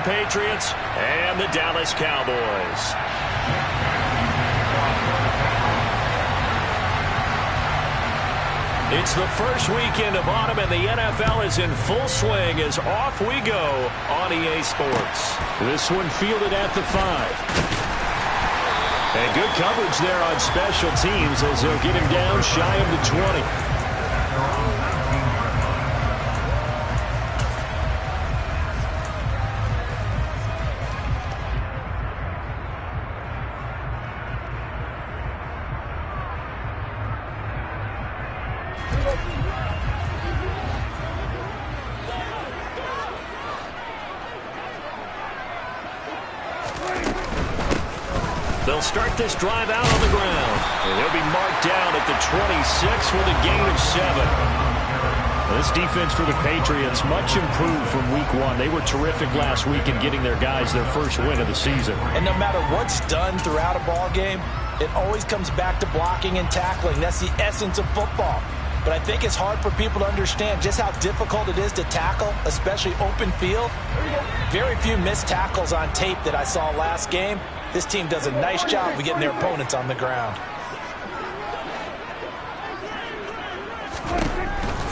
Patriots and the Dallas Cowboys. It's the first weekend of autumn, and the NFL is in full swing as off we go on EA Sports. This one fielded at the 5. And good coverage there on special teams as they'll get him down shy of the 20. They'll start this drive out on the ground. And he'll be marked down at the 26 with a gain of 7. This defense for the Patriots much improved from week 1. They were terrific last week in getting their guys their first win of the season. And no matter what's done throughout a ball game, it always comes back to blocking and tackling. That's the essence of football. But I think it's hard for people to understand just how difficult it is to tackle, especially open field. Very few missed tackles on tape that I saw last game. This team does a nice job of getting their opponents on the ground.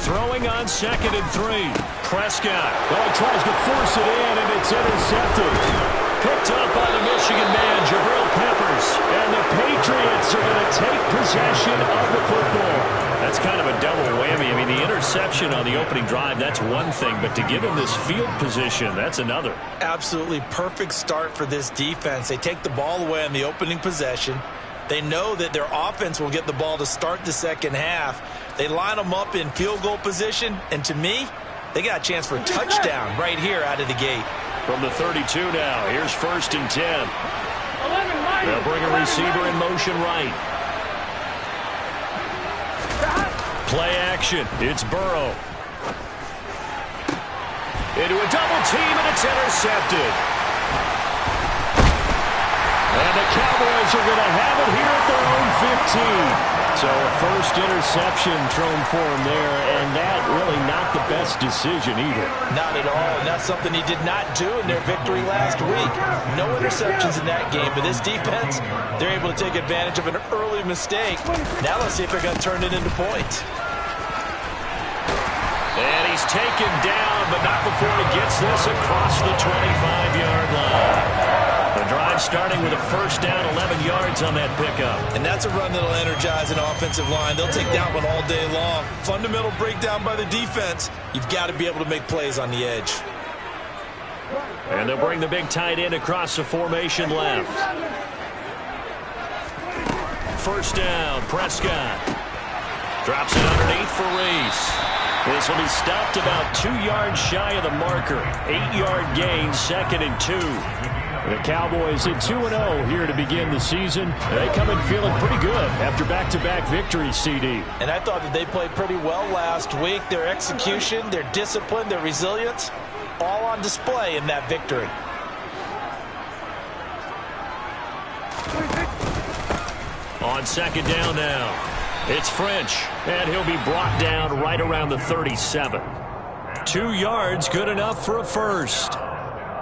Throwing on 2nd and 3. Prescott. Well, he tries to force it in, and it's intercepted. Picked up by the Michigan man, Jabril Peppers. And the Patriots are going to take possession of the football. That's kind of a double whammy. I mean, the interception on the opening drive, that's one thing. But to give him this field position, that's another. Absolutely perfect start for this defense. They take the ball away on the opening possession. They know that their offense will get the ball to start the second half. They line them up in field goal position. And to me, they got a chance for a touchdown right here out of the gate. From the 32 now, here's 1st and 10. They'll bring a receiver in motion right. Play action. It's Burrow. Into a double team, and it's intercepted. And the Cowboys are going to have it here at their own 15. So a first interception thrown for him there, and that really not the best decision either. Not at all, and that's something he did not do in their victory last week. No interceptions in that game, but this defense, they're able to take advantage of an early mistake. Now let's see if they're going to turn it into points. And he's taken down, but not before he gets this across the 25-yard line. The drive starting with a first down, 11 yards on that pickup. And that's a run that'll energize an offensive line. They'll take that one all day long. Fundamental breakdown by the defense. You've got to be able to make plays on the edge. And they'll bring the big tight end across the formation left. First down, Prescott. Drops it underneath for Reese. This will be stopped about 2 yards shy of the marker. 8-yard gain, 2nd and 2. The Cowboys at 2-0 here to begin the season. They come in feeling pretty good after back-to-back victories, CD. And I thought that they played pretty well last week. Their execution, their discipline, their resilience, all on display in that victory. On 2nd down now. It's French, and he'll be brought down right around the 37. 2 yards, good enough for a first.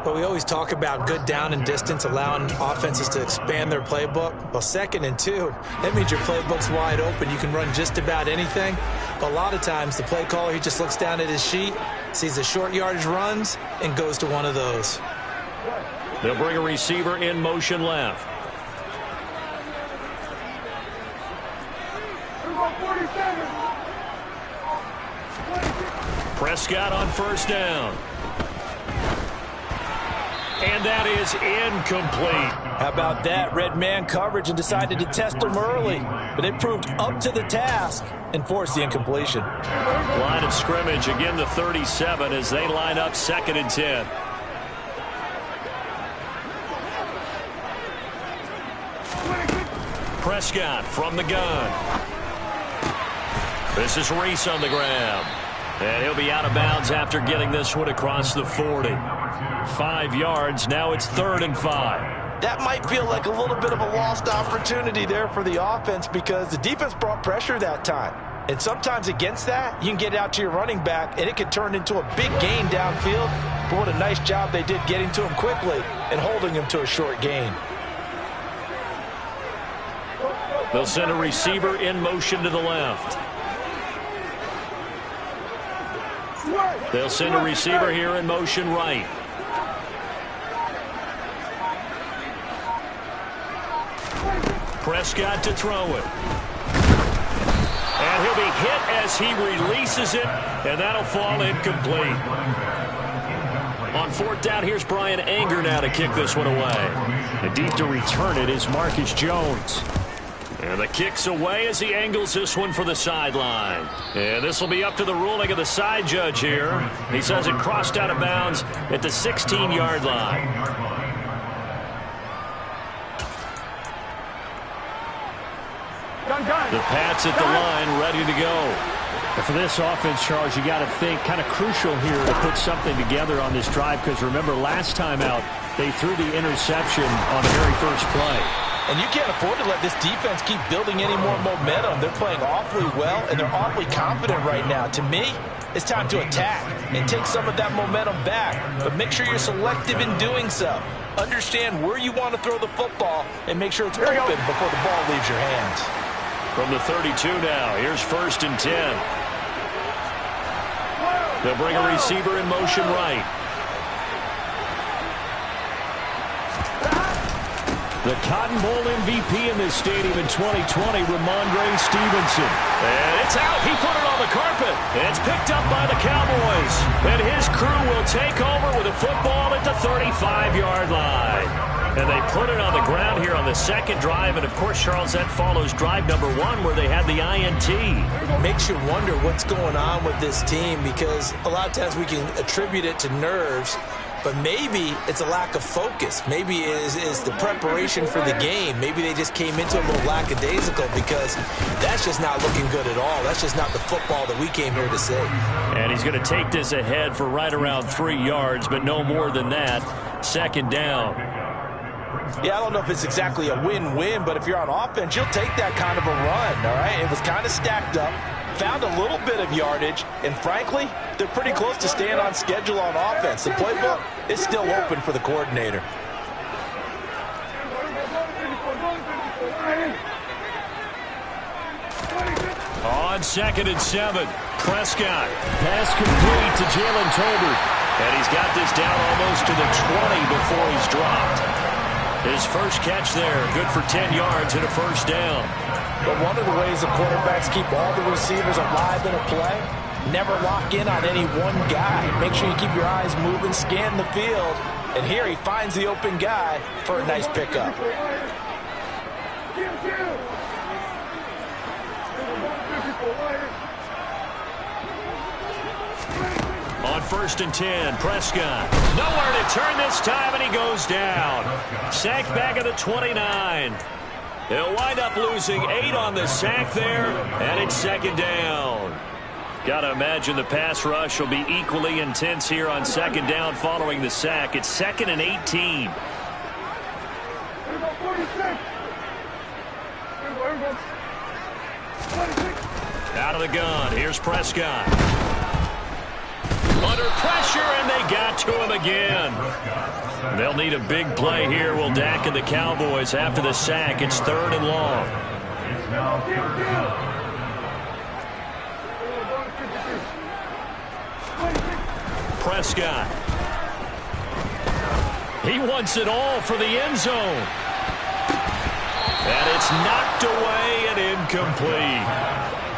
But we always talk about good down and distance, allowing offenses to expand their playbook. Well, 2nd and 2, that means your playbook's wide open. You can run just about anything. But a lot of times, the play caller, he just looks down at his sheet, sees the short yardage runs, and goes to one of those. They'll bring a receiver in motion left. Prescott on first down. And that is incomplete. How about that? Red man coverage and decided to test them early. But they proved up to the task and forced the incompletion. Line of scrimmage, again the 37 as they line up 2nd and 10. Prescott from the gun. This is Reese on the ground. And he'll be out of bounds after getting this one across the 40. 5 yards, now it's 3rd and 5. That might feel like a little bit of a lost opportunity there for the offense because the defense brought pressure that time. And sometimes against that, you can get out to your running back, and it can turn into a big gain downfield. But what a nice job they did getting to him quickly and holding him to a short gain. They'll send a receiver in motion to the left. They'll send a receiver here in motion right. Prescott to throw it. And he'll be hit as he releases it, and that'll fall incomplete. On fourth down, here's Brian Anger now to kick this one away. And deep to return it is Marcus Jones. And the kick's away as he angles this one for the sideline. And this will be up to the ruling of the side judge here. He says it crossed out of bounds at the 16-yard line. The Pats at the line, ready to go. And for this offense, Charles, you got to think kind of crucial here to put something together on this drive, because remember last time out they threw the interception on the very first play. And you can't afford to let this defense keep building any more momentum. They're playing awfully well, and they're awfully confident right now. To me, it's time to attack and take some of that momentum back. But make sure you're selective in doing so. Understand where you want to throw the football and make sure it's open before the ball leaves your hands. From the 32 now, here's 1st and 10. They'll bring a receiver in motion right. The Cotton Bowl MVP in this stadium in 2020, Ramondre Stevenson. And it's out. He put it on the carpet. And it's picked up by the Cowboys. And his crew will take over with a football at the 35-yard line. And they put it on the ground here on the second drive. And, of course, Charles, that follows drive number 1 where they had the INT. Makes you wonder what's going on with this team, because a lot of times we can attribute it to nerves. But maybe it's a lack of focus. Maybe it is the preparation for the game. Maybe they just came into a little lackadaisical, because that's just not looking good at all. That's just not the football that we came here to see. And he's going to take this ahead for right around 3 yards, but no more than that. 2nd down. Yeah, I don't know if it's exactly a win-win, but if you're on offense, you'll take that kind of a run, all right? It was kind of stacked up. Found a little bit of yardage, and frankly, they're pretty close to staying on schedule on offense. The playbook is still open for the coordinator. On 2nd and 7, Prescott. Pass complete to Jalen Tolbert. And he's got this down almost to the 20 before he's dropped. His first catch there, good for 10 yards and a 1st down. But one of the ways the quarterbacks keep all the receivers alive in a play, never lock in on any one guy. Make sure you keep your eyes moving, scan the field. And here he finds the open guy for a nice pickup. On 1st and 10, Prescott. Nowhere to turn this time, and he goes down. Sacked back at the 29. He'll wind up losing 8 on the sack there, and it's 2nd down. Got to imagine the pass rush will be equally intense here on 2nd down following the sack. It's 2nd and 18. Out of the gun, here's Prescott. Under pressure, and they got to him again. They'll need a big play here. Will Dak and the Cowboys after the sack. It's 3rd and long. Prescott. He wants it all for the end zone. And it's knocked away and incomplete.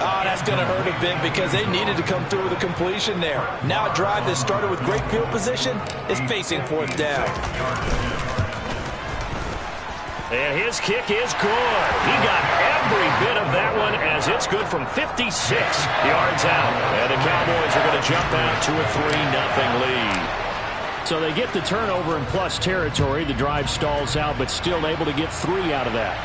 Oh, that's going to hurt a bit, because they needed to come through with a completion there. Now a drive that started with great field position is facing 4th down. And his kick is good. He got every bit of that one, as it's good from 56 yards out. And the Cowboys are going to jump out to a 3-0 lead. So they get the turnover in plus territory. The drive stalls out, but still able to get 3 out of that.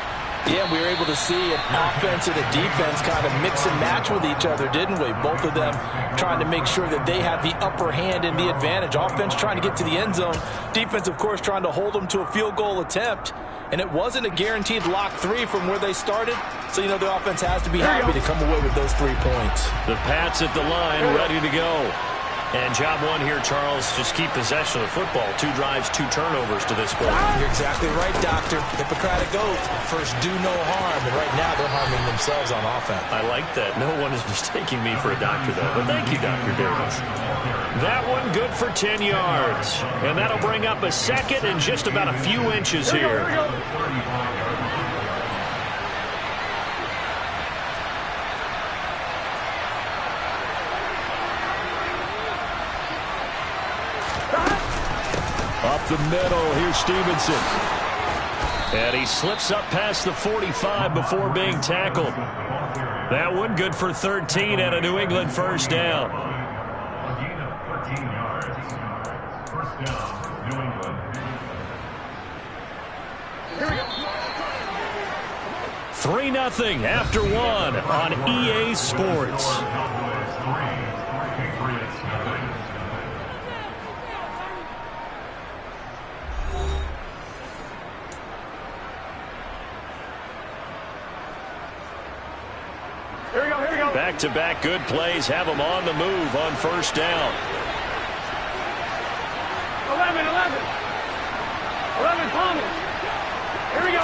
Yeah, we were able to see an offense and a defense kind of mix and match with each other, didn't we? Both of them trying to make sure that they have the upper hand and the advantage. Offense trying to get to the end zone. Defense, of course, trying to hold them to a field goal attempt. And it wasn't a guaranteed lock 3 from where they started. So, the offense has to be happy to come away with those 3 points. The Pats at the line, ready to go. And job one here, Charles, just keep possession of the football. 2 drives, 2 turnovers to this point. You're exactly right, Doctor. Hippocratic oath. First, do no harm. And right now, they're harming themselves on offense. I like that. No one is mistaking me for a doctor, though. But thank you, Dr. Davis. That one good for 10 yards. And that'll bring up a second and just about a few inches here. Up the middle, here's Stevenson. And he slips up past the 45 before being tackled. That one good for 13 and a New England first down. A gain of 13 yards. First down, New England. Here we go. 3-0 after 1 on EA Sports. Back-to-back good plays have them on the move on first down. 11, Thomas. Here we go.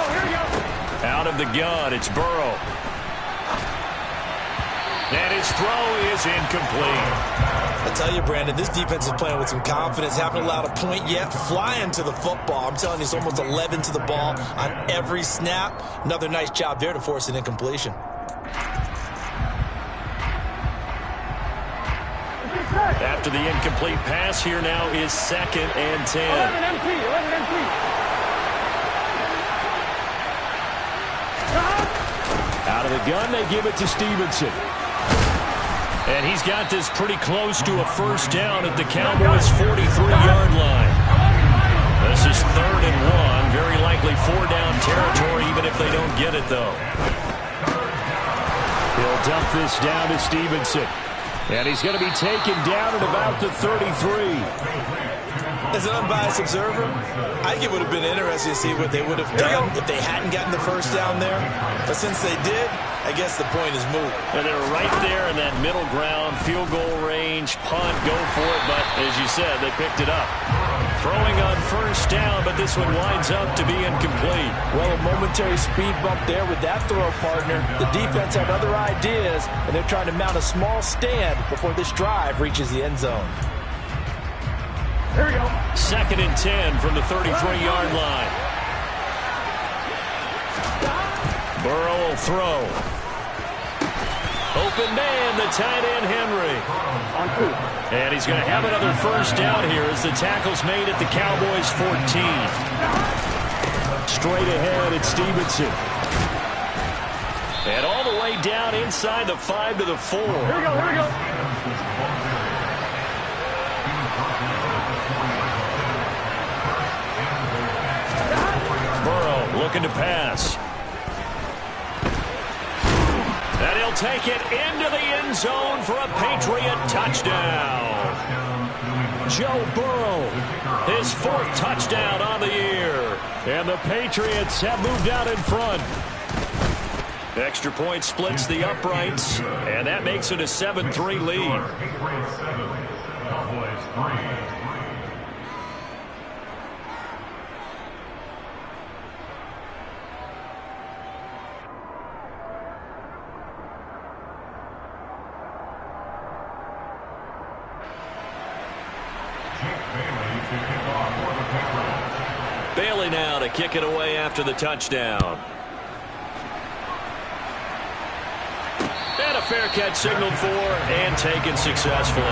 Out of the gun, it's Burrow. And his throw is incomplete. I tell you, Brandon, this defense is playing with some confidence. Haven't allowed a point yet. Flying to the football. I'm telling you, it's almost 11 to the ball on every snap. Another nice job there to force an incompletion. After the incomplete pass, here now is 2nd and 10. 11 MP. Out of the gun, they give it to Stevenson. And he's got this pretty close to a first down at the Cowboys' 43-yard line. This is 3rd and 1. Very likely 4-down territory, even if they don't get it, though. He'll dump this down to Stevenson. And he's going to be taken down at about the 33. As an unbiased observer, I think it would have been interesting to see what they would have done if they hadn't gotten the first down there. But since they did, I guess the point is moot. And they're right there in that middle ground, field goal range, punt, go for it. But as you said, they picked it up. Throwing on first down, but this one winds up to be incomplete. Well, a momentary speed bump there with that throw, partner. The defense had other ideas, and they're trying to mount a small stand before this drive reaches the end zone. Here we go. 2nd and 10 from the 33-yard line. Burrow will throw. Open man, the tight end, Henry. On 2. And he's going to have another first down here as the tackle's made at the Cowboys' 14. Straight ahead, it's Stevenson. And all the way down inside the 5 to the 4. Here we go. Burrow looking to pass. And he'll take it into the end zone for a Patriot touchdown. Joe Burrow, his 4th touchdown on the year. And the Patriots have moved out in front. Extra point splits the uprights, and that makes it a 7-3 lead. Bailey now to kick it away after the touchdown. And a fair catch signaled for and taken successfully.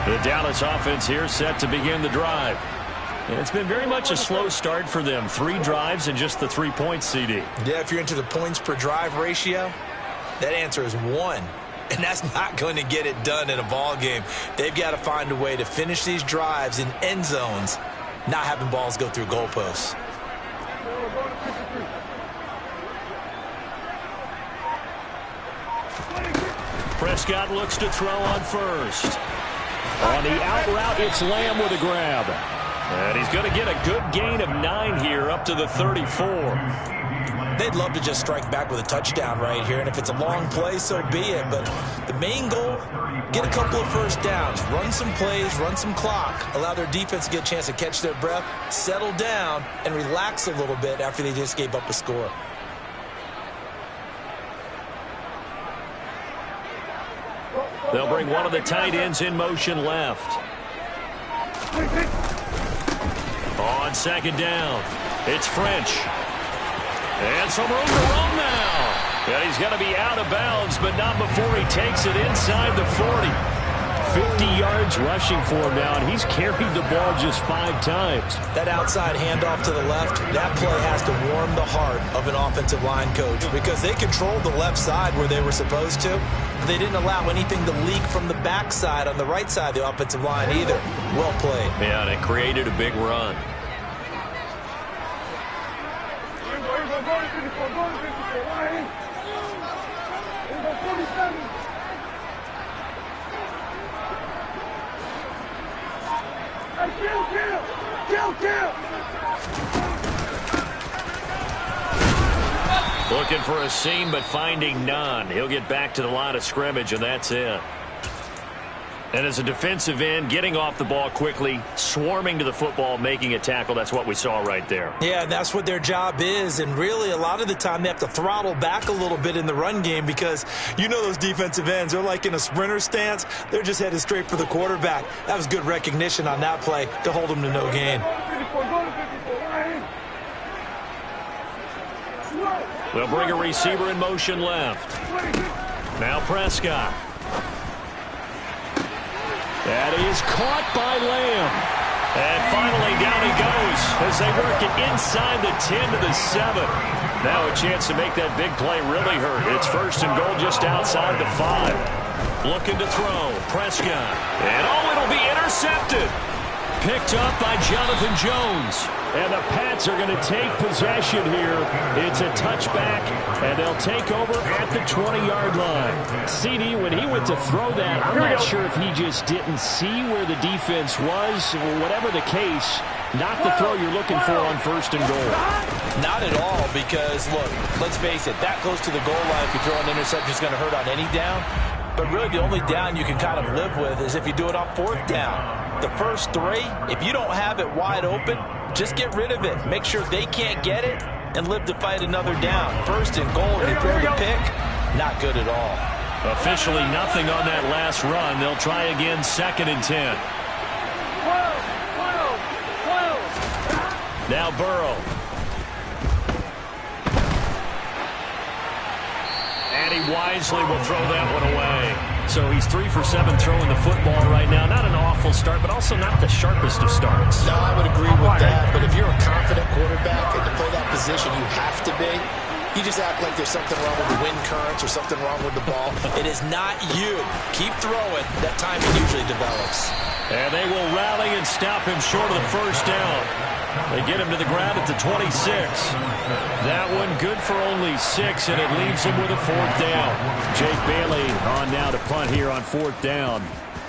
The Dallas offense here set to begin the drive. And it's been very much a slow start for them. 3 drives and just the 3 points, CD. Yeah, if you're into the points per drive ratio, that answer is 1. And that's not going to get it done in a ball game. They've got to find a way to finish these drives in end zones, not having balls go through goalposts. Prescott looks to throw on first. On the out route, it's Lamb with a grab. And he's going to get a good gain of 9 here up to the 34. They'd love to just strike back with a touchdown right here, and if it's a long play, so be it. But the main goal, get a couple of first downs, run some plays, run some clock, allow their defense to get a chance to catch their breath, settle down, and relax a little bit after they just gave up a score. They'll bring one of the tight ends in motion left. On second down, it's French. And some room to run now. And he's going to be out of bounds, but not before he takes it inside the 40. 50 yards rushing for him now, and he's carried the ball just 5 times. That outside handoff to the left, that play has to warm the heart of an offensive line coach because they controlled the left side where they were supposed to. They didn't allow anything to leak from the backside on the right side of the offensive line either. Well played. Yeah, and it created a big run. Looking for a seam, but finding none. He'll get back to the line of scrimmage, and that's it. And as a defensive end, getting off the ball quickly, swarming to the football, making a tackle, that's what we saw right there. Yeah, that's what their job is, and really a lot of the time they have to throttle back a little bit in the run game because you know those defensive ends, they're like in a sprinter stance. They're just headed straight for the quarterback. That was good recognition on that play to hold them to no gain. They'll bring a receiver in motion left. Now Prescott. That is caught by Lamb. And finally down he goes as they work it inside the 10 to the 7. Now a chance to make that big play really hurt. It's first and goal just outside the 5. Looking to throw. Prescott. And it'll be intercepted. Picked up by Jonathan Jones. And the Pats are going to take possession here. It's a touchback, and they'll take over at the 20-yard line. CD, when he went to throw that, I'm not sure if he just didn't see where the defense was. Whatever the case, not the throw you're looking for on first and goal. Not at all because, look, let's face it, that close to the goal line, if you throw an interception, is going to hurt on any down. But really the only down you can kind of live with is if you do it on 4th down. The first 3, if you don't have it wide open, just get rid of it. Make sure they can't get it and live to fight another down. First and goal, you throw the pick, not good at all. Officially nothing on that last run. They'll try again, 2nd and 10. Now Burrow. And he wisely will throw that one away. So he's 3 for 7 throwing the football right now. Not an awful start, but also not the sharpest of starts. No, I would agree with that. But if you're a confident quarterback and to play that position, you have to be. You just act like there's something wrong with the wind currents or something wrong with the ball. It is not you. Keep throwing. That timing usually develops. And they will rally and stop him short of the first down. They get him to the ground at the 26. That one good for only 6, and it leaves him with a 4th down. Jake Bailey on now to punt here on 4th down.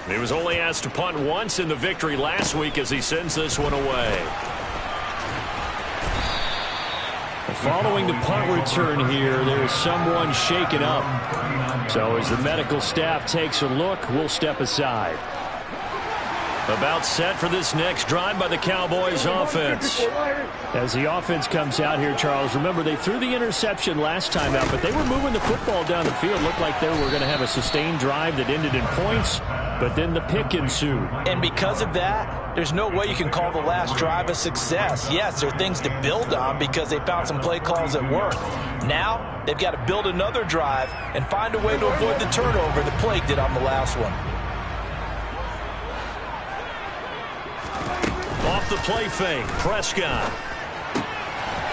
He was only asked to punt once in the victory last week as he sends this one away. Following the punt return here, there's someone shaken up. So as the medical staff takes a look, we'll step aside. About set for this next drive by the Cowboys offense. As the offense comes out here, Charles, remember they threw the interception last time out, but they were moving the football down the field. Looked like they were going to have a sustained drive that ended in points, but then the pick ensued. And because of that, there's no way you can call the last drive a success. Yes, there are things to build on because they found some play calls that work. Now, they've got to build another drive and find a way to avoid the turnover that plagued it on the last one. Off off the play fake. Prescott.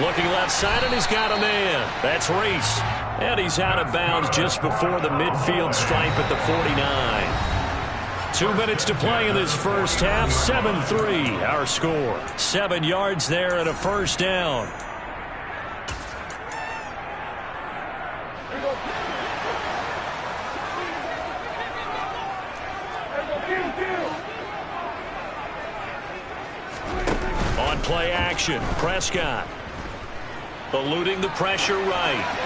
Looking left side, and he's got a man. That's Reese. And he's out of bounds just before the midfield stripe at the 49. 2 minutes to play in this first half. 7-3, our score. 7 yards there and a first down. On play action, Prescott. Eluding the pressure right.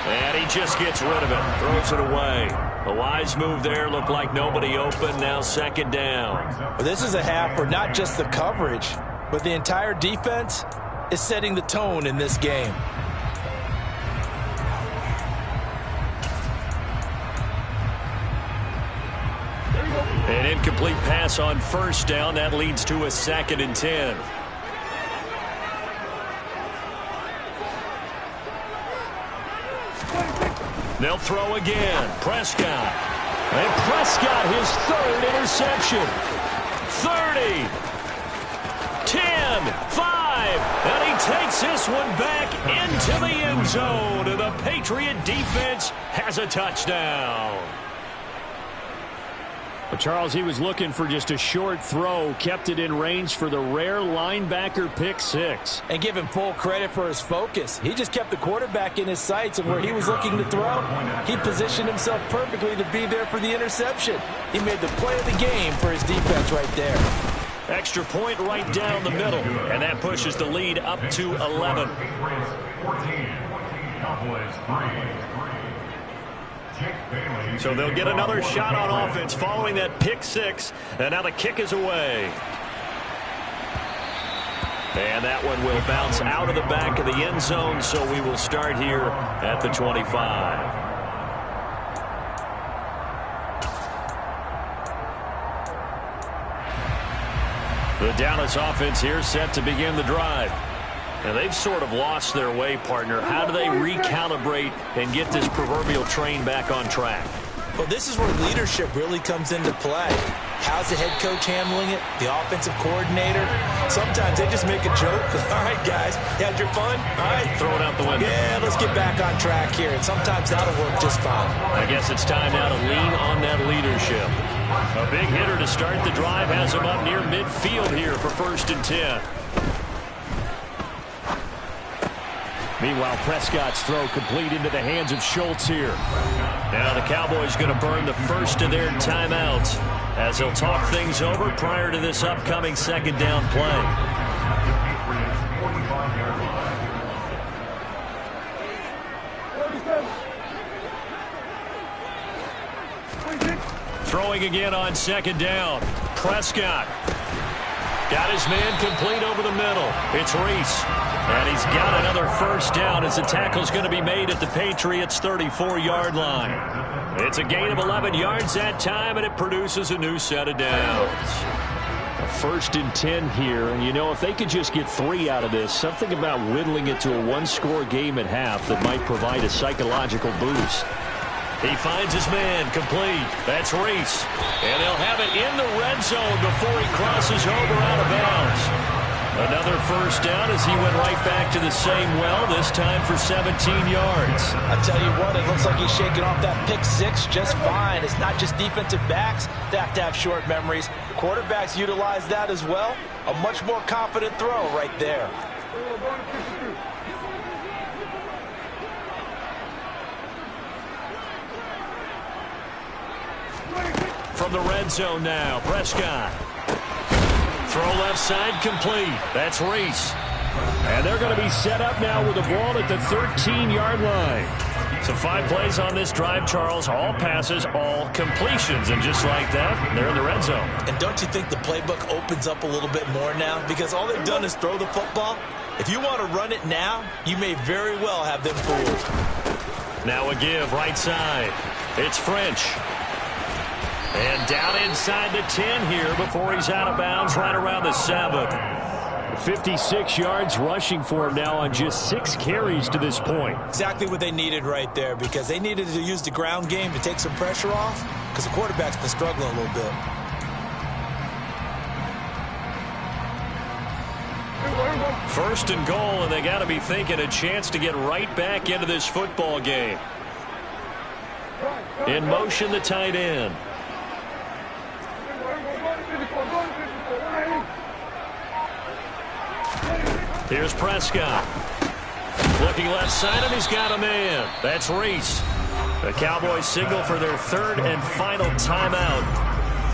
And he just gets rid of it. Throws it away. A wise move there. Looked like nobody open. Now second down. Well, this is a half where not just the coverage, but the entire defense is setting the tone in this game. An incomplete pass on first down. That leads to a 2nd and 10. They'll throw again. Prescott. And Prescott, his 3rd interception. 30. 10. 5. And he takes this one back into the end zone. And the Patriot defense has a touchdown. But Charles, he was looking for just a short throw, kept it in range for the rare linebacker pick 6. And give him full credit for his focus. He just kept the quarterback in his sights, and where he was looking to throw, he positioned himself perfectly to be there for the interception. He made the play of the game for his defense right there. Extra point right down the middle, and that pushes the lead up to 11. 14, Cowboys 3. So they'll get another shot on offense following that pick 6, and now the kick is away. And that one will bounce out of the back of the end zone, so we will start here at the 25. The Dallas offense here set to begin the drive. And they've sort of lost their way, partner. How do they recalibrate and get this proverbial train back on track? Well, this is where leadership really comes into play. How's the head coach handling it? The offensive coordinator? Sometimes they just make a joke. All right, guys, you had your fun? All right. Throw it out the window. Yeah, let's get back on track here. And sometimes that'll work just fine. I guess it's time now to lean on that leadership. A big hitter to start the drive has him up near midfield here for 1st and 10. Meanwhile, Prescott's throw complete into the hands of Schultz here. Now the Cowboys going to burn the first of their timeouts as they'll talk things over prior to this upcoming second down play. Throwing again on second down. Prescott got his man complete over the middle. It's Reese. And he's got another first down as the tackle's going to be made at the Patriots' 34-yard line. It's a gain of 11 yards that time, and it produces a new set of downs. A 1st and 10 here, and you know, if they could just get 3 out of this, something about whittling it to a one-score game at half that might provide a psychological boost. He finds his man complete. That's Reese. And they'll have it in the red zone before he crosses over out of bounds. Another first down as he went right back to the same well, this time for 17 yards. I tell you what, it looks like he's shaking off that pick 6 just fine. It's not just defensive backs that have to have short memories. Quarterbacks utilize that as well. A much more confident throw right there. From the red zone now, Prescott. Throw left side complete. That's Reese. And they're going to be set up now with the ball at the 13-yard line. So 5 plays on this drive, Charles. All passes, all completions. And just like that, they're in the red zone. And don't you think the playbook opens up a little bit more now? Because all they've done is throw the football. If you want to run it now, you may very well have them fooled. Now a give right side. It's French. And down inside the 10 here before he's out of bounds right around the 7. 56 yards rushing for him now on just 6 carries to this point. Exactly what they needed right there, because they needed to use the ground game to take some pressure off, because the quarterback's been struggling a little bit. First and goal, and they got to be thinking a chance to get right back into this football game. In motion, the tight end. Here's Prescott. Looking left side, and he's got a man. That's Reese. The Cowboys signal for their third and final timeout,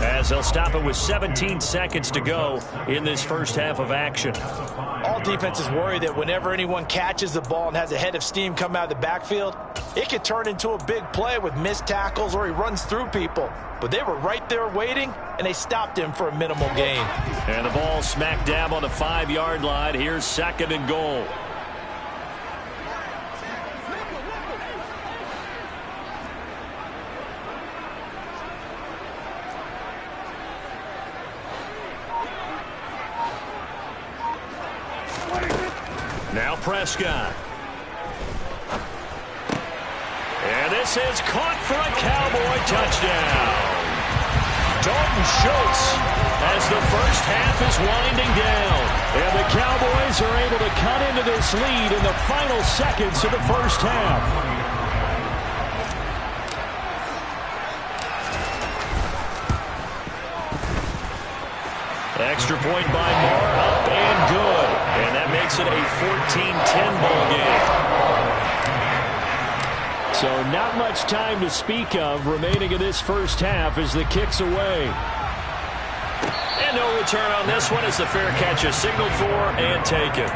as they'll stop it with 17 seconds to go in this first half of action. All defenses worry that whenever anyone catches the ball and has a head of steam come out of the backfield, it could turn into a big play with missed tackles or he runs through people. But they were right there waiting, and they stopped him for a minimal gain. And the ball smack dab on the 5-yard line. Here's second and goal. Now Prescott. And this is caught for a Cowboy touchdown. Dalton Schultz as the first half is winding down. And the Cowboys are able to cut into this lead in the final seconds of the first half. Extra point by Moore, up and good. And that makes it a 14-10 ball game. So not much time to speak of remaining in this first half as the kick's away. And no return on this one as the fair catch is signaled for and taken.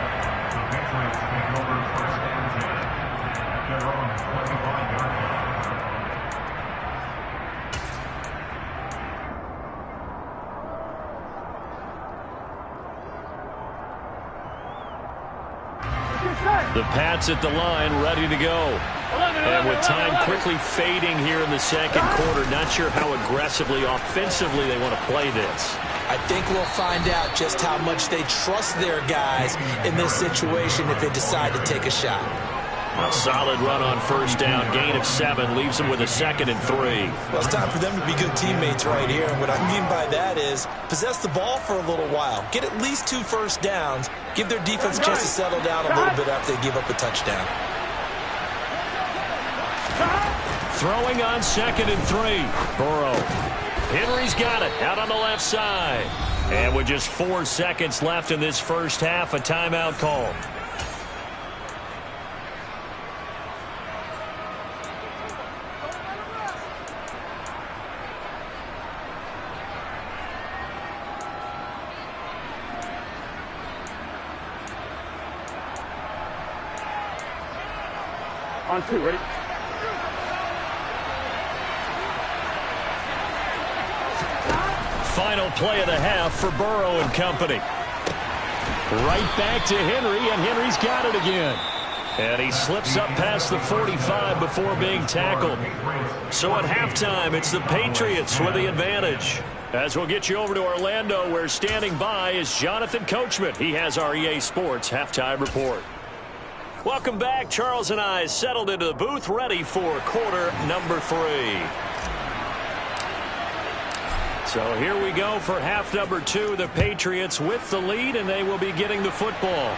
The Pats at the line, ready to go. And with time quickly fading here in the second quarter, not sure how aggressively, offensively they want to play this. I think we'll find out just how much they trust their guys in this situation if they decide to take a shot. A solid run on first down, gain of 7, leaves them with a 2nd and 3. Well, it's time for them to be good teammates right here. And what I mean by that is possess the ball for a little while. Get at least 2 first downs. Give their defense a chance to settle down a little bit after they give up a touchdown. Throwing on 2nd and 3. Burrow. Henry's got it out on the left side. And with just 4 seconds left in this first half, a timeout call. On 2, ready? Final play of the half for Burrow and company. Right back to Henry, and Henry's got it again. And he slips up past the 45 before being tackled. So at halftime, it's the Patriots with the advantage. As we'll get you over to Orlando, where standing by is Jonathan Coachman. He has our EA Sports halftime report. Welcome back. Charles and I settled into the booth, ready for quarter number 3. So here we go for half number 2. The Patriots with the lead, and they will be getting the football.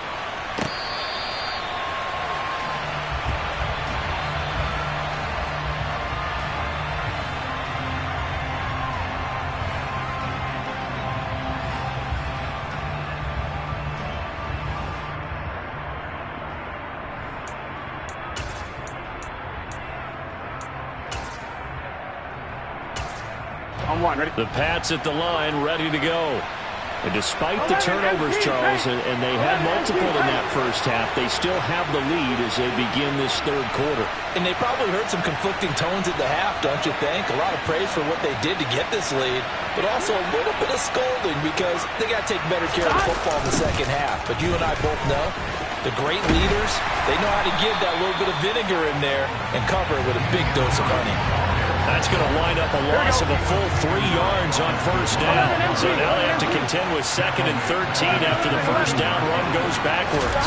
On 1, ready? The Pats at the line, ready to go. And despite the turnovers, Charles, and they had multiple in that first half, they still have the lead as they begin this third quarter. And they probably heard some conflicting tones at the half, don't you think? A lot of praise for what they did to get this lead, but also a little bit of scolding because they got to take better care of the football in the second half. But you and I both know the great leaders, they know how to give that little bit of vinegar in there and cover it with a big dose of honey. That's going to wind up a loss of a full 3 yards on first down. So now they have to contend with 2nd and 13 after the first down run goes backwards.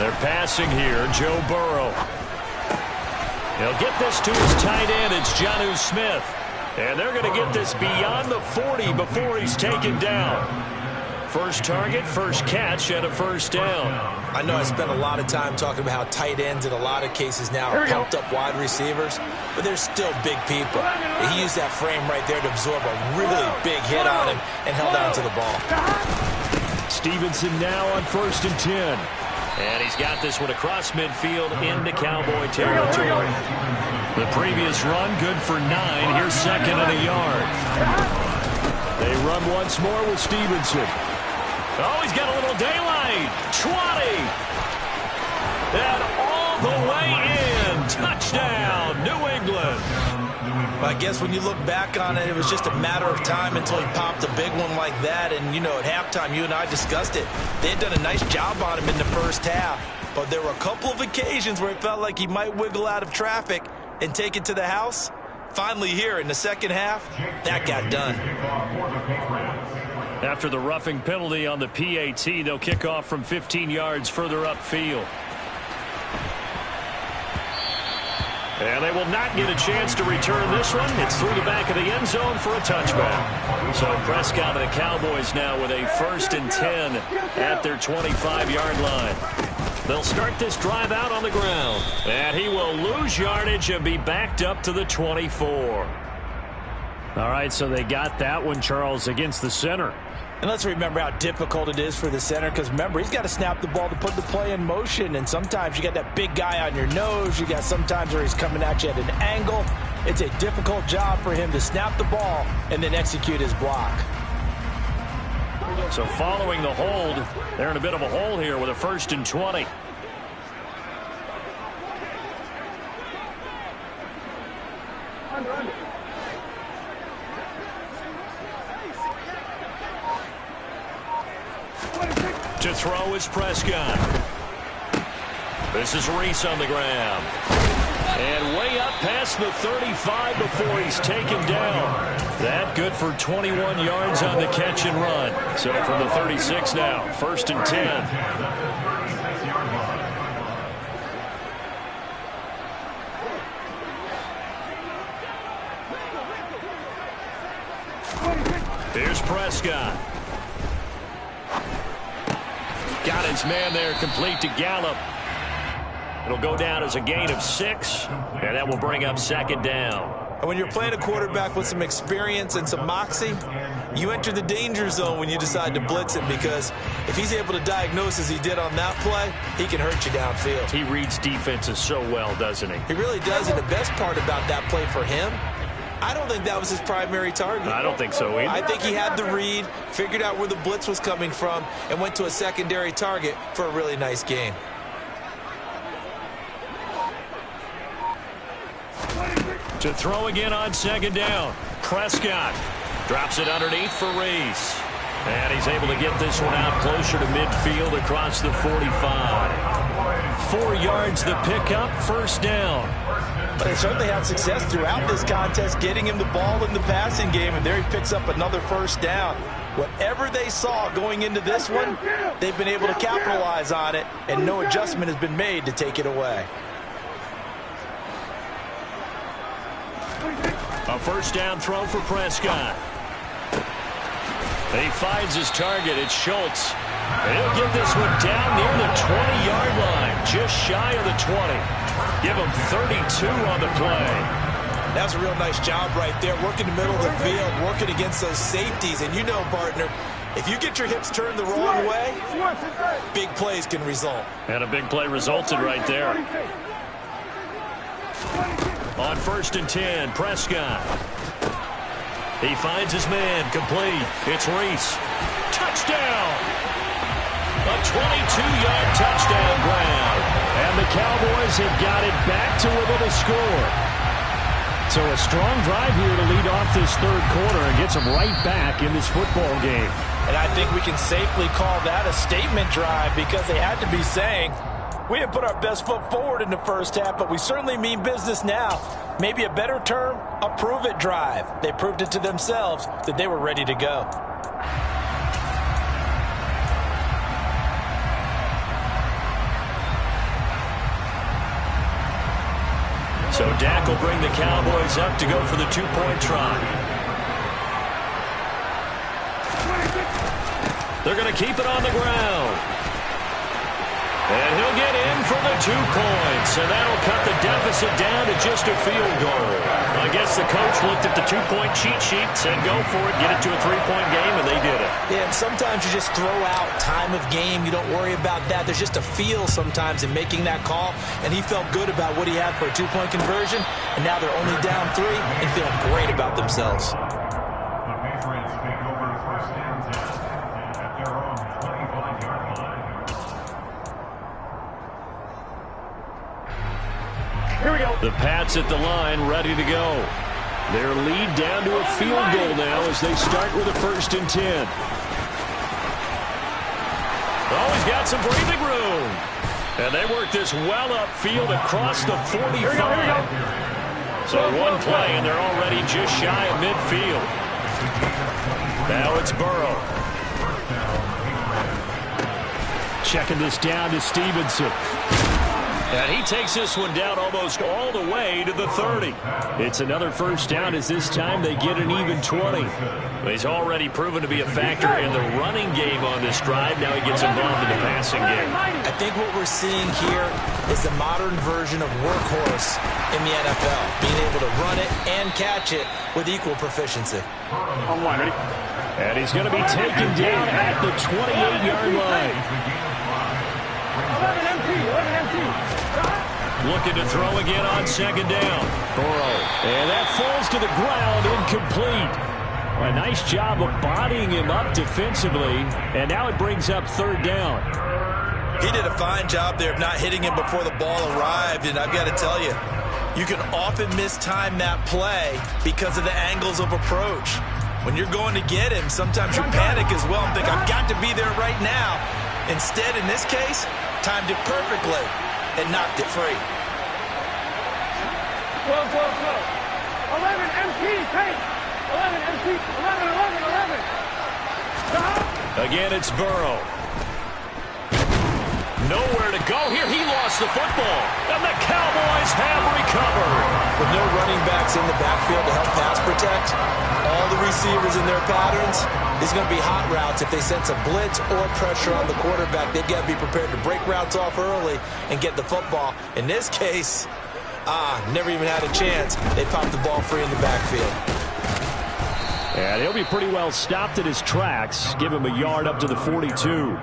They're passing here, Joe Burrow. He'll get this to his tight end. It's Jonnu Smith. And they're going to get this beyond the 40 before he's taken down. First target, first catch, and a first down. I know I spent a lot of time talking about how tight ends in a lot of cases now are pumped up wide receivers, but they're still big people. He used that frame right there to absorb a really big hit on him and held on to the ball. Stevenson now on 1st and 10. And he's got this one across midfield into Cowboy territory. The previous run, good for 9. Here's 2nd and a yard. They run once more with Stevenson. Oh, he's got a little daylight. 20. And all the way in. Touchdown, New England. I guess when you look back on it, it was just a matter of time until he popped a big one like that. And, you know, at halftime, you and I discussed it. They had done a nice job on him in the first half. But there were a couple of occasions where it felt like he might wiggle out of traffic and take it to the house. Finally here in the second half, that got done. After the roughing penalty on the PAT, they'll kick off from 15 yards further upfield. And they will not get a chance to return this one. It's through the back of the end zone for a touchback. So Prescott and the Cowboys now with a 1st and 10 at their 25-yard line. They'll start this drive out on the ground. And he will lose yardage and be backed up to the 24. All right, so they got that one, Charles, against the center. And let's remember how difficult it is for the center, because remember, he's got to snap the ball to put the play in motion, and sometimes you got that big guy on your nose. You got sometimes where he's coming at you at an angle. It's a difficult job for him to snap the ball and then execute his block. So following the hold, they're in a bit of a hole here with a 1st and 20. To throw is Prescott. This is Reese on the ground. And way up past the 35 before he's taken down. That good for 21 yards on the catch and run. So from the 36 now, 1st and 10. Here's Prescott. Got his man there, complete to Gallup. It'll go down as a gain of 6, and that will bring up 2nd down. And when you're playing a quarterback with some experience and some moxie, you enter the danger zone when you decide to blitz him, because if he's able to diagnose as he did on that play, he can hurt you downfield. He reads defenses so well, doesn't he? He really does, and the best part about that play for him, I don't think that was his primary target. I don't think so either. I think he had the read, figured out where the blitz was coming from, and went to a secondary target for a really nice gain. To throw again on 2nd down. Prescott drops it underneath for Reese. And he's able to get this one out closer to midfield across the 45. 4 yards the pickup, 1st down. But they certainly had success throughout this contest, getting him the ball in the passing game, and there he picks up another 1st down. Whatever they saw going into this one, they've been able to capitalize on it, and no adjustment has been made to take it away. A 1st down throw for Prescott. He finds his target. It's Schultz. He'll get this one down near the 20-yard line, just shy of the 20. Give him 32 on the play. That's a real nice job right there, working the middle of the field, working against those safeties. And you know, partner, if you get your hips turned the wrong way, big plays can result. And a big play resulted right there. On 1st and 10, Prescott. He finds his man, complete. It's Reese. Touchdown! A 22-yard touchdown grab. And the Cowboys have got it back to within a score. So a strong drive here to lead off this 3rd quarter and gets them right back in this football game. And I think we can safely call that a statement drive, because they had to be saying, we didn't put our best foot forward in the first half, but we certainly mean business now. Maybe a better term, a prove-it drive. They proved it to themselves that they were ready to go. So Dak will bring the Cowboys up to go for the 2-point try. They're going to keep it on the ground. And he'll get in for the 2 points, and that'll cut the deficit down to just a field goal. I guess the coach looked at the 2-point cheat sheet, said go for it, get it to a 3-point game, and they did it. Yeah, and sometimes you just throw out time of game. You don't worry about that. There's just a feel sometimes in making that call, and he felt good about what he had for a 2-point conversion, and now they're only down 3 and feeling great about themselves. The Patriots take over first and 10 at their own 25-yard line. Here we go. The Pats at the line, ready to go. Their lead down to a field goal now as they start with a 1st and 10. Oh, he's got some breathing room. And they work this well upfield across the 45. Here we go. So one play, and they're already just shy of midfield. Now it's Burrow. Checking this down to Stevenson. And he takes this one down almost all the way to the 30. It's another 1st down as this time they get an even 20. He's already proven to be a factor in the running game on this drive. Now he gets involved in the passing game. I think what we're seeing here is the modern version of workhorse in the NFL, being able to run it and catch it with equal proficiency. On one, ready? And he's going to be taken down at the 28-yard line. 11 MT, 11 MT. Looking to throw again on 2nd down. Burrow. And that falls to the ground, incomplete. A nice job of bodying him up defensively. And now it brings up 3rd down. He did a fine job there of not hitting him before the ball arrived. And I've got to tell you, you can often mistime that play because of the angles of approach. When you're going to get him, sometimes you panic as well and think, I've got to be there right now. Instead, in this case, timed it perfectly and knocked it free. 12, 12, 12. 11 MT, take. 11 MT, 11, 11, 11. Stop. Again, it's Burrow. Nowhere to go here. He lost the football. And the Cowboys have recovered. With no running backs in the backfield to help pass protect, all the receivers in their patterns, it's going to be hot routes. If they sense a blitz or pressure on the quarterback, they've got to be prepared to break routes off early and get the football. In this case, never even had a chance. They popped the ball free in the backfield. And he'll be pretty well stopped at his tracks. Give him a yard up to the 42.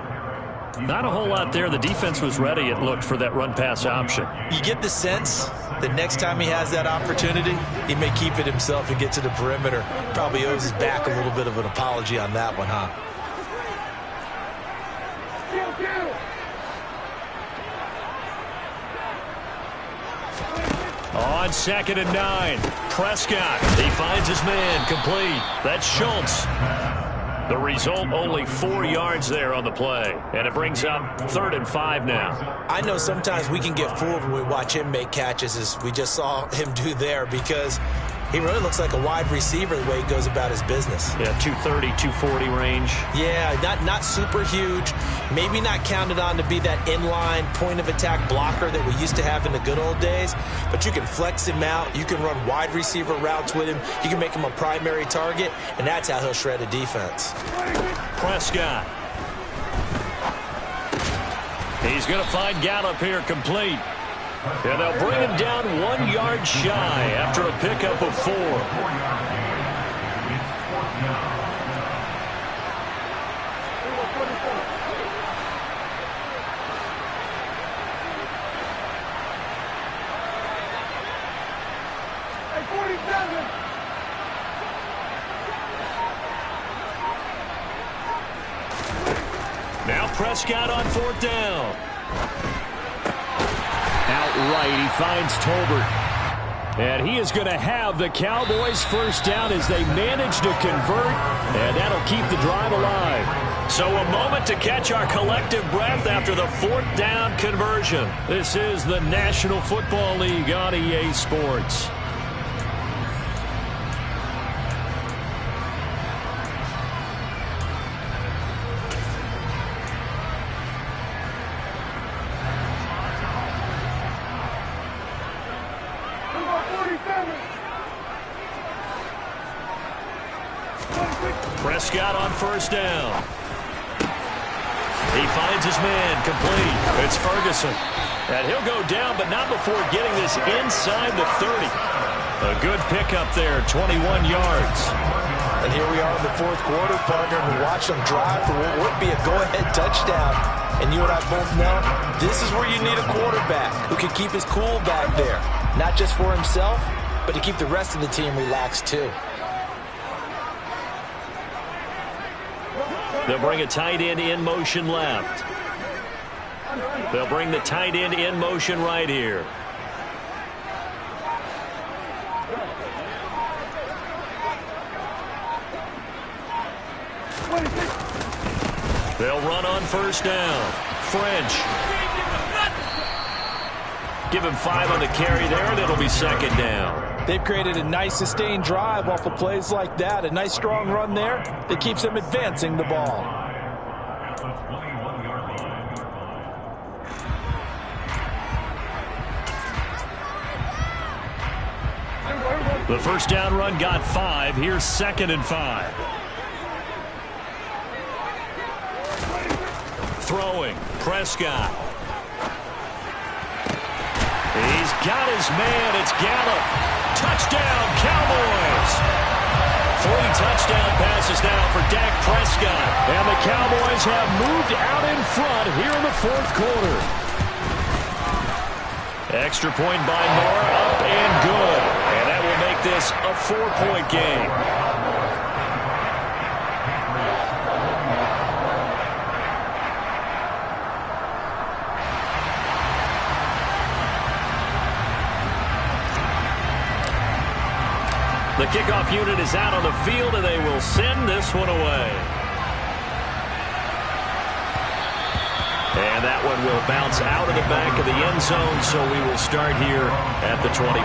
Not a whole lot there. The defense was ready, it looked, for that run-pass option. You get the sense that next time he has that opportunity, he may keep it himself and get to the perimeter. Probably owes his back a little bit of an apology on that one, huh? On 2nd and 9, Prescott. He finds his man, complete. That's Schultz. The result, only 4 yards there on the play. And it brings up 3rd and 5 now. I know sometimes we can get fooled when we watch him make catches, as we just saw him do there, because he really looks like a wide receiver the way he goes about his business. Yeah, 230, 240 range. Yeah, not super huge. Maybe not counted on to be that inline point-of-attack blocker that we used to have in the good old days. But you can flex him out. You can run wide receiver routes with him. You can make him a primary target, and that's how he'll shred a defense. Prescott. He's going to find Gallup here, complete. And they'll bring him down 1 yard shy after a pickup of 4. Now Prescott on 4th down. Outright, he finds Tolbert. And he is going to have the Cowboys 1st down as they manage to convert. And that'll keep the drive alive. So a moment to catch our collective breath after the 4th down conversion. This is the National Football League on EA Sports. Prescott on 1st down. He finds his man complete. It's Ferguson. And he'll go down, but not before getting this inside the 30. A good pickup there, 21 yards. And here we are in the fourth quarter, partner, and we watch them drive for what would be a go-ahead touchdown. And you and I both know this is where you need a quarterback who can keep his cool back there. Not just for himself, but to keep the rest of the team relaxed too. They'll bring a tight end in motion left. They'll bring the tight end in motion right here. They'll run on first down. French. Give him 5 on the carry there, and it'll be second down. They've created a nice sustained drive off of plays like that. A nice strong run there that keeps them advancing the ball. The first down run got 5. Here's 2nd and 5. Throwing. Prescott. He's got his man. It's Gallup. Touchdown, Cowboys. 3 touchdown passes now for Dak Prescott. And the Cowboys have moved out in front here in the fourth quarter. Extra point by Moore, up and good. And that will make this a 4-point game. The kickoff unit is out on the field, and they will send this one away. And that one will bounce out of the back of the end zone, so we will start here at the 25.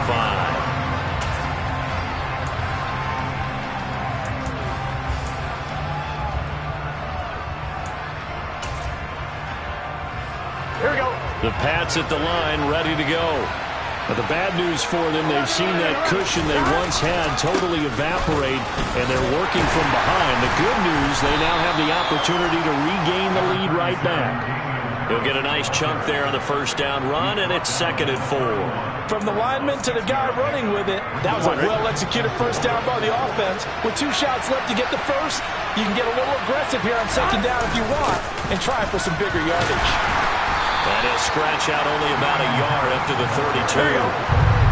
Here we go. The Pats at the line, ready to go. But the bad news for them, they've seen that cushion they once had totally evaporate, and they're working from behind. The good news, they now have the opportunity to regain the lead right back. He'll get a nice chunk there on the first down run, and it's 2nd and 4. From the lineman to the guy running with it, that was a well-executed first down by the offense. With 2 shots left to get the first, you can get a little aggressive here on 2nd down if you want and try for some bigger yardage. And he'll scratch out only about a yard after the 32.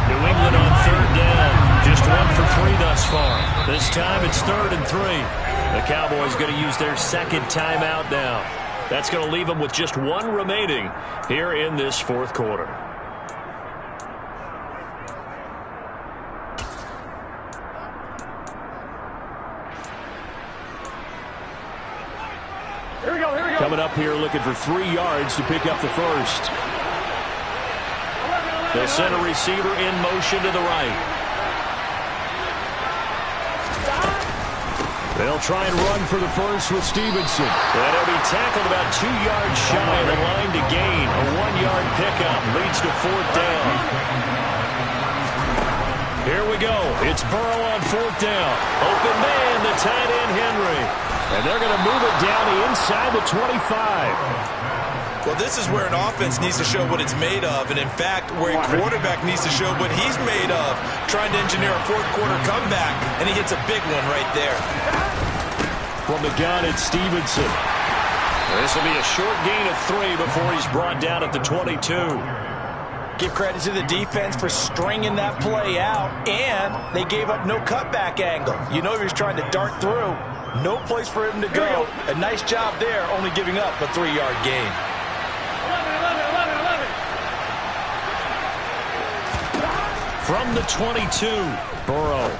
New England on 3rd down. Just 1 for 3 thus far. This time it's 3rd and 3. The Cowboys going to use their 2nd timeout now. That's going to leave them with just 1 remaining here in this fourth quarter. Here we go, here we go. Coming up here looking for 3 yards to pick up the first. They'll send a receiver in motion to the right. They'll try and run for the first with Stevenson. And he'll be tackled about 2 yards shy of the line to gain. A 1-yard pickup leads to 4th down. Here we go. It's Burrow on 4th down. Open man, the tight end Henry. And they're going to move it down the inside the 25. Well, this is where an offense needs to show what it's made of. And, in fact, where a quarterback needs to show what he's made of, trying to engineer a fourth-quarter comeback, and he hits a big one right there. From the gun, it's Stevenson. This will be a short gain of 3 before he's brought down at the 22. Give credit to the defense for stringing that play out, and they gave up no cutback angle. You know he was trying to dart through. No place for him to go. A nice job there, only giving up a 3-yard gain. 11. From the 22, Burrow.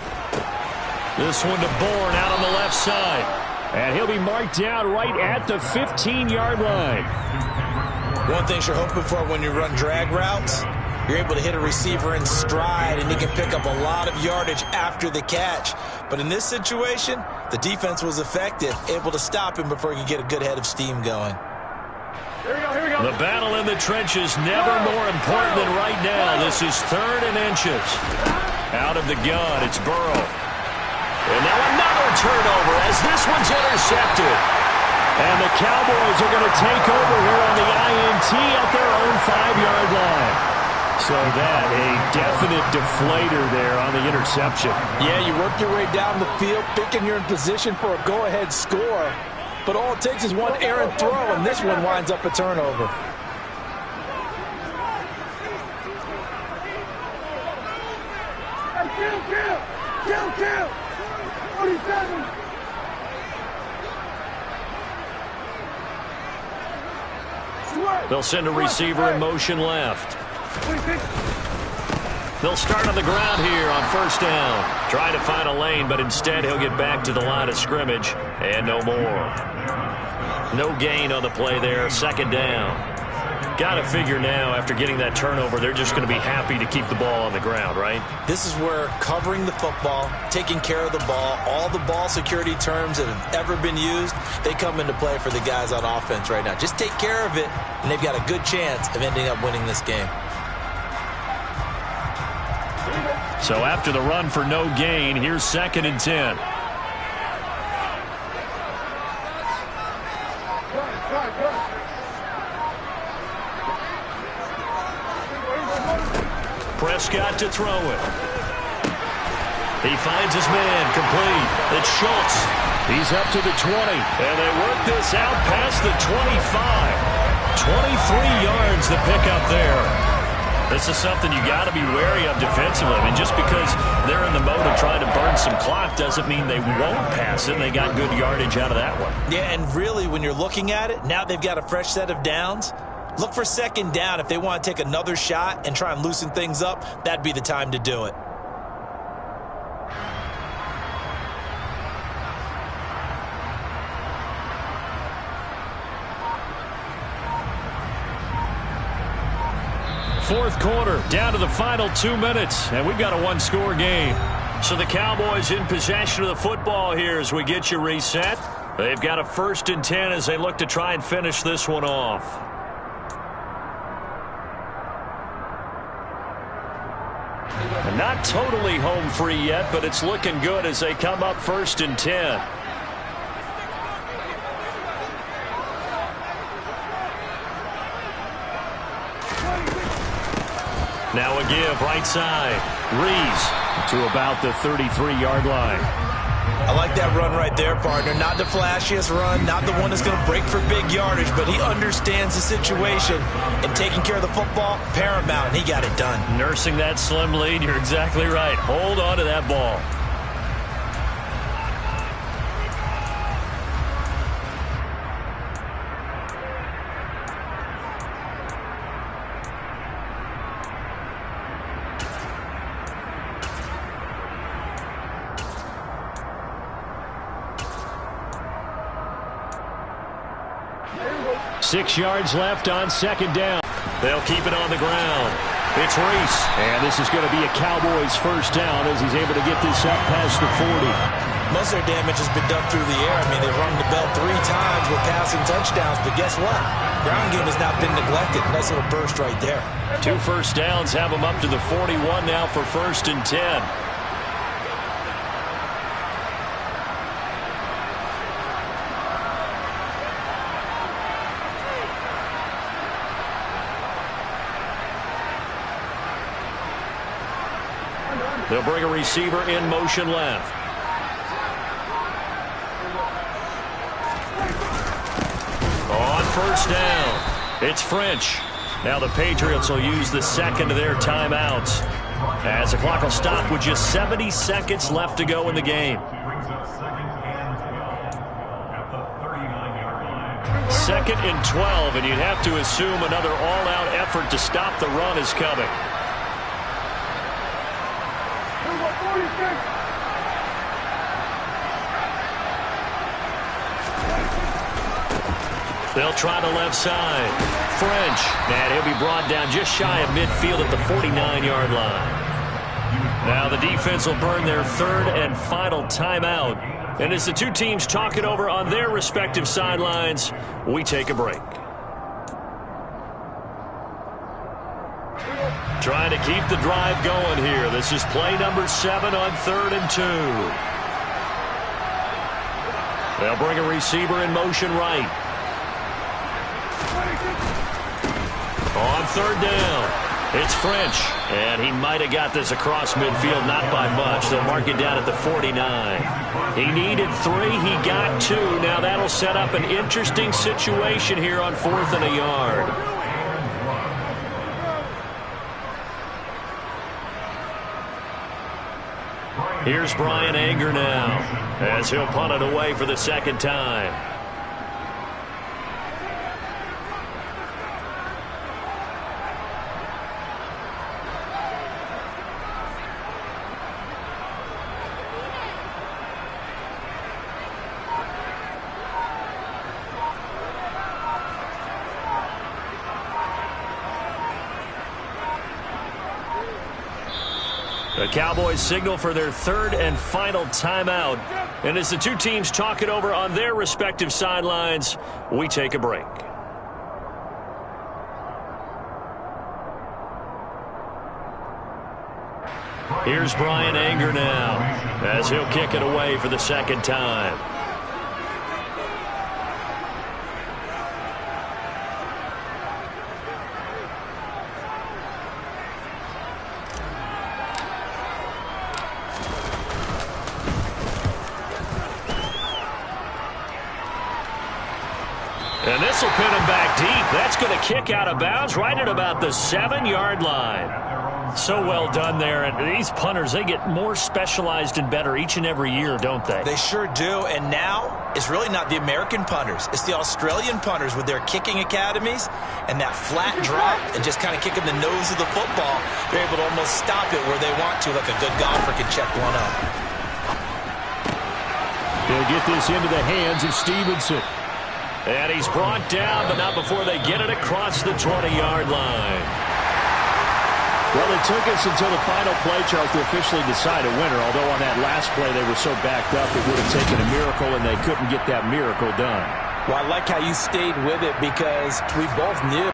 This one to Bourne out on the left side. And he'll be marked down right at the 15-yard line. One thing you're hoping for when you run drag routes, you're able to hit a receiver in stride, and he can pick up a lot of yardage after the catch. But in this situation, the defense was effective, able to stop him before he could get a good head of steam going. Here we go, here we go. The battle in the trenches never more important than right now. This is 3rd and inches. Out of the gun, it's Burrow. And now another turnover as this one's intercepted. And the Cowboys are going to take over here on the INT at their own 5-yard line. So that, a definite deflator there on the interception. Yeah, you work your way down the field, thinking you're in position for a go-ahead score. But all it takes is one errant throw, and this one winds up a turnover. Kill! 47! They'll send a receiver in motion left. 26. They'll start on the ground here on first down. Trying to find a lane, but instead he'll get back to the line of scrimmage and no more. No gain on the play there, second down. Got to figure now, after getting that turnover, they're just going to be happy to keep the ball on the ground, right? This is where covering the football, taking care of the ball, all the ball security terms that have ever been used, they come into play for the guys on offense right now. Just take care of it, and they've got a good chance of ending up winning this game. So after the run for no gain, here's 2nd and 10. Prescott to throw it. He finds his man complete. It's Schultz. He's up to the 20. And they work this out past the 25. 23 yards the pickup there. This is something you got to be wary of defensively. I mean, just because they're in the mode of trying to burn some clock doesn't mean they won't pass it. They got good yardage out of that one. Yeah, and really, when you're looking at it, now they've got a fresh set of downs. Look for second down. If they want to take another shot and try and loosen things up, that'd be the time to do it. Fourth quarter, down to the final 2 minutes, and we've got a one-score game. So the Cowboys in possession of the football here as we get you reset. They've got a 1st and 10 as they look to try and finish this one off. And not totally home free yet, but it's looking good as they come up 1st and 10. Now a give right side. Rees to about the 33-yard line. I like that run right there, partner. Not the flashiest run, not the one that's going to break for big yardage, but he understands the situation, and taking care of the football, paramount, and he got it done. Nursing that slim lead, you're exactly right. Hold on to that ball. Six yards left on second down. They'll keep it on the ground. It's Reese. And this is going to be a Cowboys first down as he's able to get this up past the 40. Most of their damage has been done through the air. I mean, they've rung the bell 3 times with passing touchdowns. But guess what? Ground game has not been neglected. Nice little burst right there. 2 first downs have them up to the 41 now for 1st and 10. They'll bring a receiver in motion left. On first down, it's French. Now the Patriots will use the second of their timeouts as the clock will stop with just 70 seconds left to go in the game. Second and 12, and you'd have to assume another all-out effort to stop the run is coming. They'll try the left side. French. And he'll be brought down just shy of midfield at the 49-yard line. Now the defense will burn their 3rd and final timeout. And as the two teams talk it over on their respective sidelines, we take a break. Trying to keep the drive going here. This is play number 7 on 3rd and 2. They'll bring a receiver in motion right. On third down, it's French. And he might have got this across midfield, not by much. They'll mark it down at the 49. He needed 3. He got 2. Now that'll set up an interesting situation here on 4th and a yard. Here's Brian Anger now as he'll punt it away for the second time. The Cowboys signal for their 3rd and final timeout. And as the two teams talk it over on their respective sidelines, we take a break. Here's Brian Anger now as he'll kick it away for the second time. And this will pin him back deep. That's going to kick out of bounds right at about the 7-yard line. So well done there. And these punters, they get more specialized and better each and every year, don't they? They sure do. And now it's really not the American punters. It's the Australian punters with their kicking academies and that flat drop and just kind of kicking the nose of the football. They're able to almost stop it where they want to, like a good golfer can check one up. They'll get this into the hands of Stevenson. And he's brought down, but not before they get it across the 20-yard line. Well, it took us until the final play, Charles, to officially decide a winner, although on that last play they were so backed up it would have taken a miracle, and they couldn't get that miracle done. Well, I like how you stayed with it because we both knew.